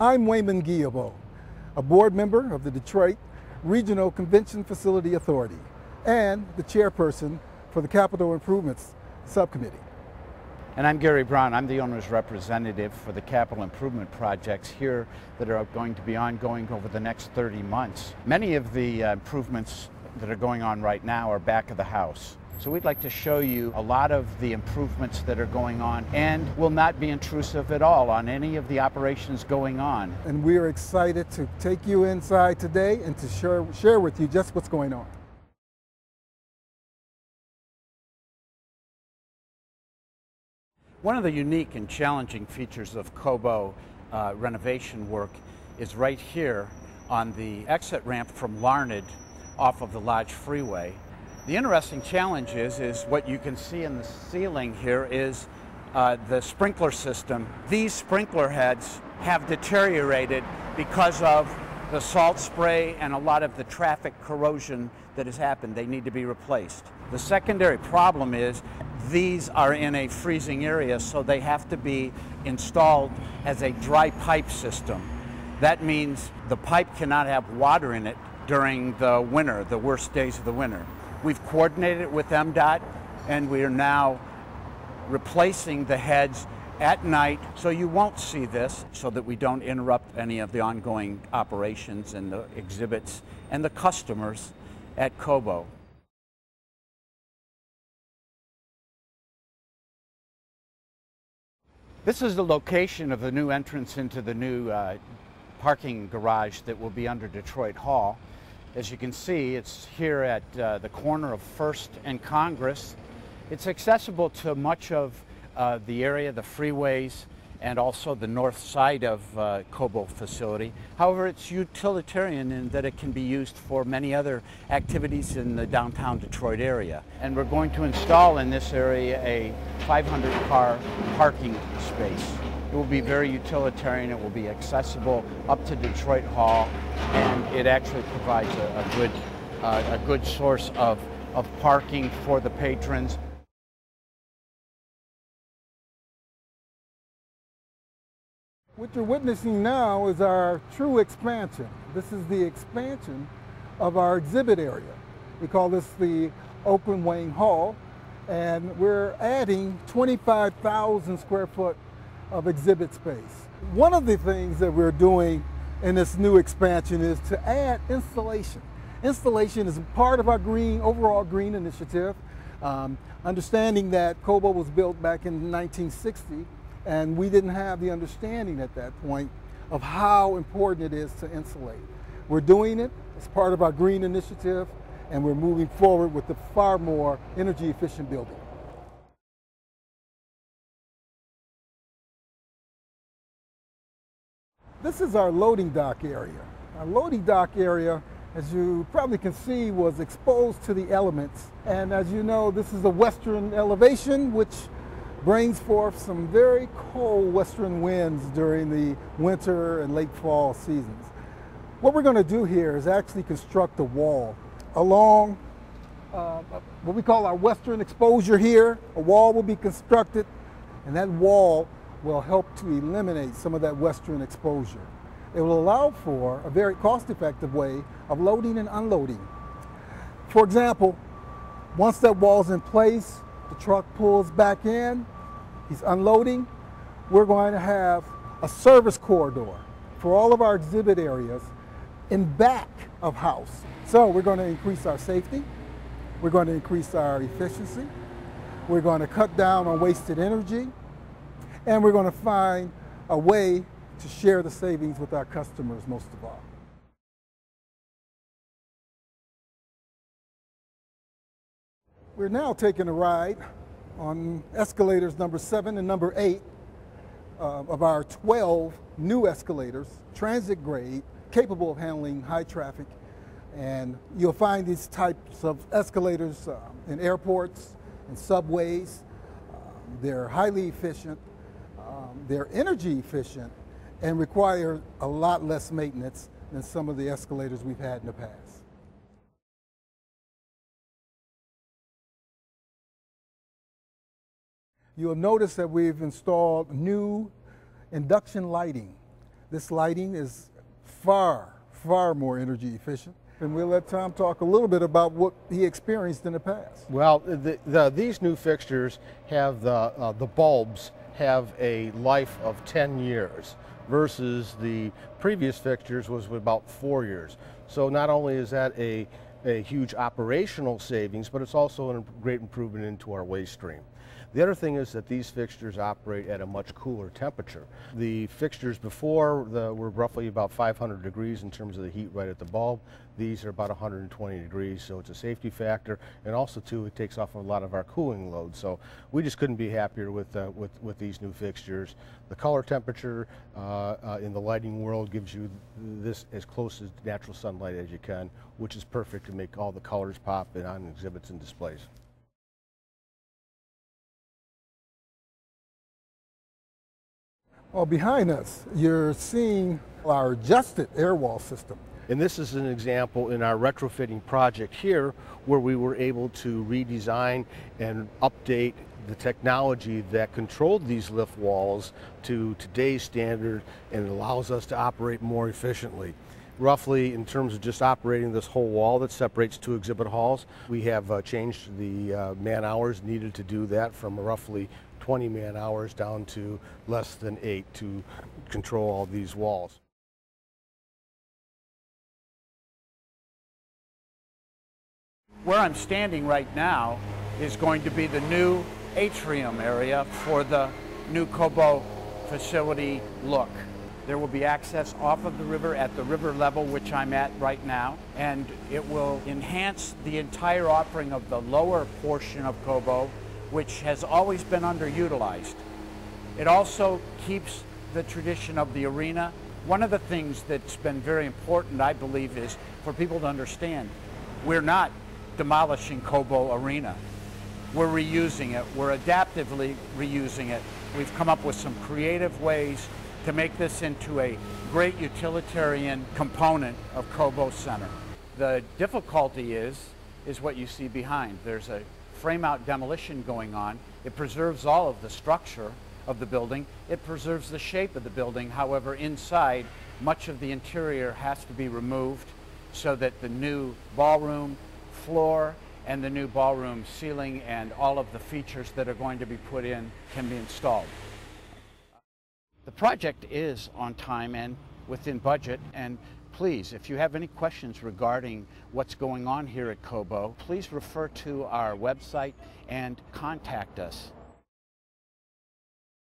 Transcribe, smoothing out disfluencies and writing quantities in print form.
I'm Wayman Guilbeault, a board member of the Detroit Regional Convention Facility Authority and the chairperson for the Capital Improvements Subcommittee. And I'm Gary Brown. I'm the owner's representative for the capital improvement projects here that are going to be ongoing over the next 30 months. Many of the improvements that are going on right now are back of the house. So we'd like to show you a lot of the improvements that are going on and will not be intrusive at all on any of the operations going on. And we are excited to take you inside today and to share with you just what's going on. One of the unique and challenging features of Cobo renovation work is right here on the exit ramp from Larned off of the Lodge Freeway. The interesting challenge is what you can see in the ceiling here is the sprinkler system. These sprinkler heads have deteriorated because of the salt spray and a lot of the traffic corrosion that has happened. They need to be replaced. The secondary problem is these are in a freezing area, so they have to be installed as a dry pipe system. That means the pipe cannot have water in it during the winter, the worst days of the winter. We've coordinated with MDOT, and we are now replacing the heads at night, so you won't see this, so that we don't interrupt any of the ongoing operations and the exhibits and the customers at Cobo. This is the location of the new entrance into the new parking garage that will be under Detroit Hall. As you can see, it's here at the corner of First and Congress. It's accessible to much of the area, the freeways, and also the north side of Cobo facility. However, it's utilitarian in that it can be used for many other activities in the downtown Detroit area. And we're going to install in this area a 500-car parking space. It will be very utilitarian. It will be accessible up to Detroit Hall, and it actually provides a good source of parking for the patrons. What you're witnessing now is our true expansion. This is the expansion of our exhibit area. We call this the Open Wing Hall, and we're adding 25,000 square foot of exhibit space. One of the things that we're doing in this new expansion is to add installation. Installation is part of our overall green initiative. Understanding that Cobo was built back in 1960, and we didn't have the understanding at that point of how important it is to insulate. We're doing it as part of our green initiative, and we're moving forward with the far more energy efficient building. This is our loading dock area. Our loading dock area, as you probably can see, was exposed to the elements. And as you know, this is a western elevation, which brings forth some very cold western winds during the winter and late fall seasons. What we're going to do here is actually construct a wall along what we call our western exposure here. A wall will be constructed, and that wall will help to eliminate some of that western exposure. It will allow for a very cost-effective way of loading and unloading. For example, once that wall's in place, the truck pulls back in, he's unloading. We're going to have a service corridor for all of our exhibit areas in back of house. So we're going to increase our safety, we're going to increase our efficiency, we're going to cut down on wasted energy, and we're going to find a way to share the savings with our customers most of all. We're now taking a ride on escalators number 7 and number 8 of our 12 new escalators, transit grade, capable of handling high traffic. And you'll find these types of escalators in airports and subways. They're highly efficient, they're energy efficient, and require a lot less maintenance than some of the escalators we've had in the past. You'll notice that we've installed new induction lighting. This lighting is far more energy efficient. And we'll let Tom talk a little bit about what he experienced in the past. Well, these new fixtures have the bulbs have a life of 10 years versus the previous fixtures was about 4 years. So not only is that a huge operational savings, but it's also a great improvement into our waste stream. The other thing is that these fixtures operate at a much cooler temperature. The fixtures before were roughly about 500 degrees in terms of the heat right at the bulb. These are about 120 degrees, so it's a safety factor, and also too it takes off a lot of our cooling load. So we just couldn't be happier with these new fixtures. The color temperature in the lighting world gives you this as close to natural sunlight as you can, which is perfect to make all the colors pop on exhibits and displays. Well, behind us, you're seeing our adjusted air wall system. And this is an example in our retrofitting project here where we were able to redesign and update the technology that controlled these lift walls to today's standard, and it allows us to operate more efficiently. Roughly, in terms of just operating this whole wall that separates two exhibit halls, we have changed the man hours needed to do that from roughly 20 man hours down to less than 8 to control all these walls. Where I'm standing right now is going to be the new atrium area for the new Cobo facility look. There will be access off of the river at the river level, which I'm at right now, and it will enhance the entire offering of the lower portion of Cobo, which has always been underutilized. It also keeps the tradition of the arena. One of the things that's been very important, I believe, is for people to understand, we're not demolishing Cobo Arena. We're reusing it. We're adaptively reusing it. We've come up with some creative ways to make this into a great utilitarian component of Cobo Center. The difficulty is what you see behind. There's a frame-out demolition going on. It preserves all of the structure of the building. It preserves the shape of the building. However, inside, much of the interior has to be removed so that the new ballroom floor and the new ballroom ceiling and all of the features that are going to be put in can be installed. The project is on time and within budget, and please, if you have any questions regarding what's going on here at Cobo, please refer to our website and contact us.